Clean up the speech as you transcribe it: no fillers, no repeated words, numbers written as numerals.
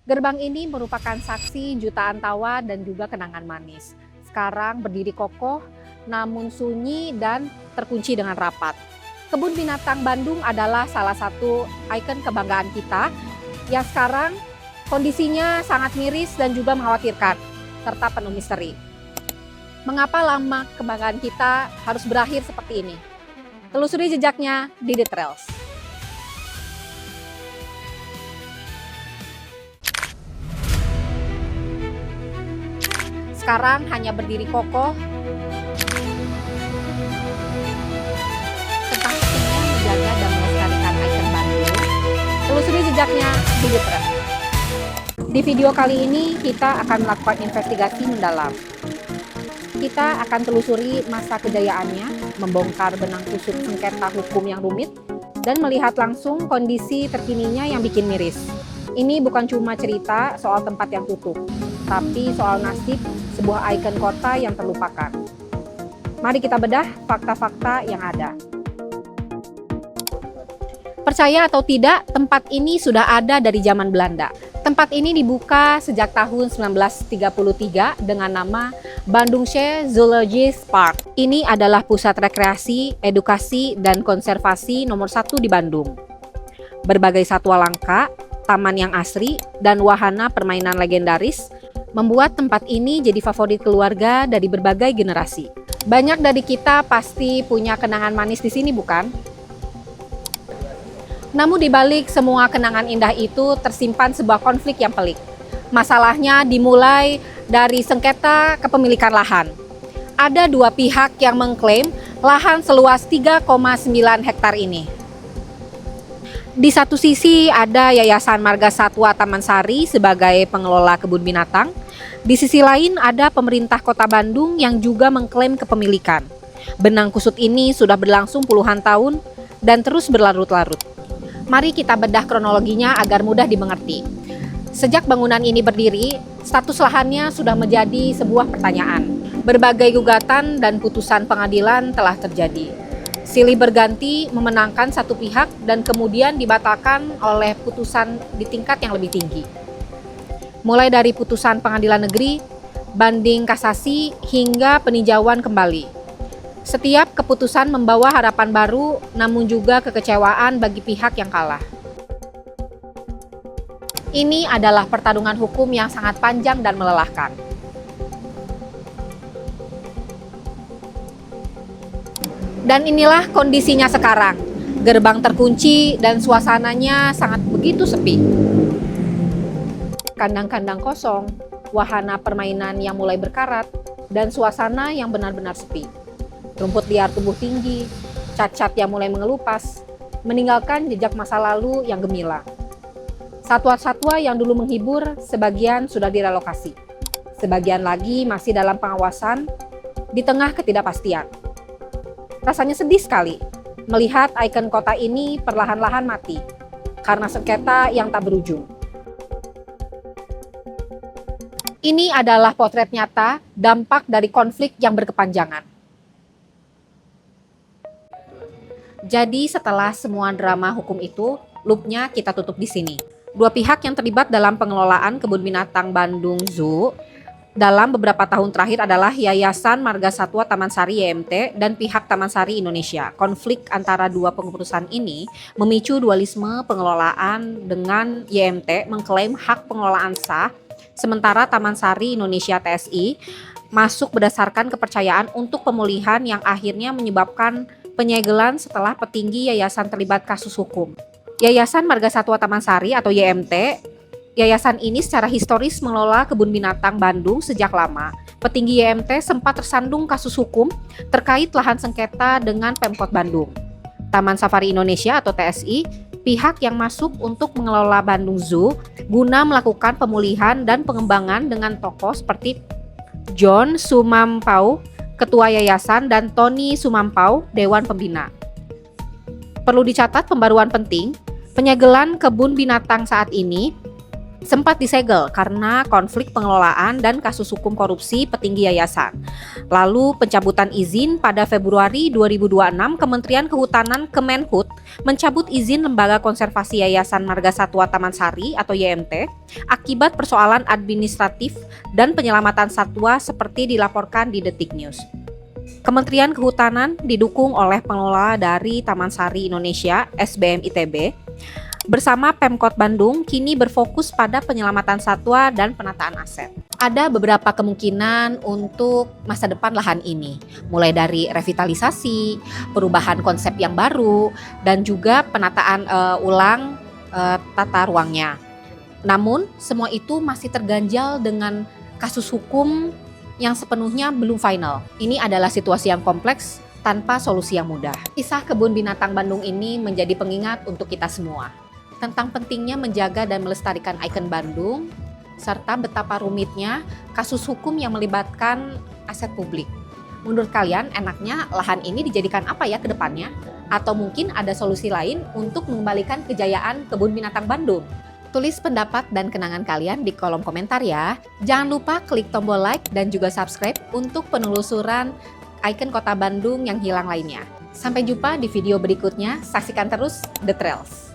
Gerbang ini merupakan saksi jutaan tawa dan juga kenangan manis. Sekarang berdiri kokoh, namun sunyi dan terkunci dengan rapat. Kebun Binatang Bandung adalah salah satu ikon kebanggaan kita yang sekarang kondisinya sangat miris dan juga mengkhawatirkan, serta penuh misteri. Mengapa lama kebanggaan kita harus berakhir seperti ini? Telusuri jejaknya di The Trails. Sekarang hanya berdiri kokoh, tentang pentingnya menjaga dan melestarikan ikon Bandung. Telusuri jejaknya di The Trails. Di video kali ini kita akan melakukan investigasi mendalam. Kita akan telusuri masa kejayaannya, membongkar benang kusut sengketa hukum yang rumit, dan melihat langsung kondisi terkininya yang bikin miris. Ini bukan cuma cerita soal tempat yang tutup, tapi soal nasib sebuah ikon kota yang terlupakan. Mari kita bedah fakta-fakta yang ada. Percaya atau tidak, tempat ini sudah ada dari zaman Belanda. Tempat ini dibuka sejak tahun 1933 dengan nama Bandungsche Zoologisch Park. Ini adalah pusat rekreasi, edukasi, dan konservasi nomor 1 di Bandung. Berbagai satwa langka, taman yang asri, dan wahana permainan legendaris membuat tempat ini jadi favorit keluarga dari berbagai generasi. Banyak dari kita pasti punya kenangan manis di sini, bukan? Namun di balik semua kenangan indah itu tersimpan sebuah konflik yang pelik. Masalahnya dimulai dari sengketa kepemilikan lahan. Ada dua pihak yang mengklaim lahan seluas 3,9 hektar ini. Di satu sisi ada Yayasan Marga Satwa Taman Sari sebagai pengelola kebun binatang. Di sisi lain ada pemerintah Kota Bandung yang juga mengklaim kepemilikan. Benang kusut ini sudah berlangsung puluhan tahun dan terus berlarut-larut. Mari kita bedah kronologinya agar mudah dimengerti. Sejak bangunan ini berdiri, status lahannya sudah menjadi sebuah pertanyaan. Berbagai gugatan dan putusan pengadilan telah terjadi. Silih berganti memenangkan satu pihak dan kemudian dibatalkan oleh putusan di tingkat yang lebih tinggi. Mulai dari putusan pengadilan negeri, banding kasasi, hingga peninjauan kembali. Setiap keputusan membawa harapan baru, namun juga kekecewaan bagi pihak yang kalah. Ini adalah pertarungan hukum yang sangat panjang dan melelahkan. Dan inilah kondisinya sekarang. Gerbang terkunci dan suasananya sangat begitu sepi. Kandang-kandang kosong, wahana permainan yang mulai berkarat, dan suasana yang benar-benar sepi. Rumput liar tumbuh tinggi, cat-cat yang mulai mengelupas, meninggalkan jejak masa lalu yang gemilang. Satwa-satwa yang dulu menghibur, sebagian sudah direlokasi. Sebagian lagi masih dalam pengawasan, di tengah ketidakpastian. Rasanya sedih sekali, melihat ikon kota ini perlahan-lahan mati, karena sengketa yang tak berujung. Ini adalah potret nyata, dampak dari konflik yang berkepanjangan. Jadi setelah semua drama hukum itu, loopnya kita tutup di sini. Dua pihak yang terlibat dalam pengelolaan Kebun Binatang Bandung Zoo dalam beberapa tahun terakhir adalah Yayasan Marga Satwa Taman Sari YMT dan pihak Taman Sari Indonesia. Konflik antara dua pengurusan ini memicu dualisme pengelolaan dengan YMT mengklaim hak pengelolaan sah, sementara Taman Sari Indonesia TSI masuk berdasarkan kepercayaan untuk pemulihan yang akhirnya menyebabkan penyegelan setelah petinggi yayasan terlibat kasus hukum. Yayasan Marga Satwa Taman Sari atau YMT, yayasan ini secara historis mengelola kebun binatang Bandung sejak lama. Petinggi YMT sempat tersandung kasus hukum terkait lahan sengketa dengan Pemkot Bandung. Taman Safari Indonesia atau TSI, pihak yang masuk untuk mengelola Bandung Zoo guna melakukan pemulihan dan pengembangan dengan tokoh seperti John Sumampau, Ketua Yayasan, dan Tony Sumampau, Dewan Pembina. Perlu dicatat pembaruan penting, penyegelan kebun binatang saat ini sempat disegel karena konflik pengelolaan dan kasus hukum korupsi petinggi yayasan. Lalu pencabutan izin pada Februari 2026, Kementerian Kehutanan Kemenhut mencabut izin Lembaga Konservasi Yayasan Marga Satwa Taman Sari atau YMT akibat persoalan administratif dan penyelamatan satwa seperti dilaporkan di Detik News. Kementerian Kehutanan didukung oleh pengelola dari Taman Sari Indonesia (SBM ITB) bersama Pemkot Bandung kini berfokus pada penyelamatan satwa dan penataan aset. Ada beberapa kemungkinan untuk masa depan lahan ini, mulai dari revitalisasi, perubahan konsep yang baru, dan juga penataan ulang tata ruangnya. Namun, semua itu masih terganjal dengan kasus hukum yang sepenuhnya belum final. Ini adalah situasi yang kompleks tanpa solusi yang mudah. Kisah Kebun Binatang Bandung ini menjadi pengingat untuk kita semua tentang pentingnya menjaga dan melestarikan ikon Bandung, serta betapa rumitnya kasus hukum yang melibatkan aset publik. Menurut kalian, enaknya lahan ini dijadikan apa ya ke depannya? Atau mungkin ada solusi lain untuk mengembalikan kejayaan Kebun Binatang Bandung? Tulis pendapat dan kenangan kalian di kolom komentar ya. Jangan lupa klik tombol like dan juga subscribe untuk penelusuran ikon kota Bandung yang hilang lainnya. Sampai jumpa di video berikutnya, saksikan terus The Trails.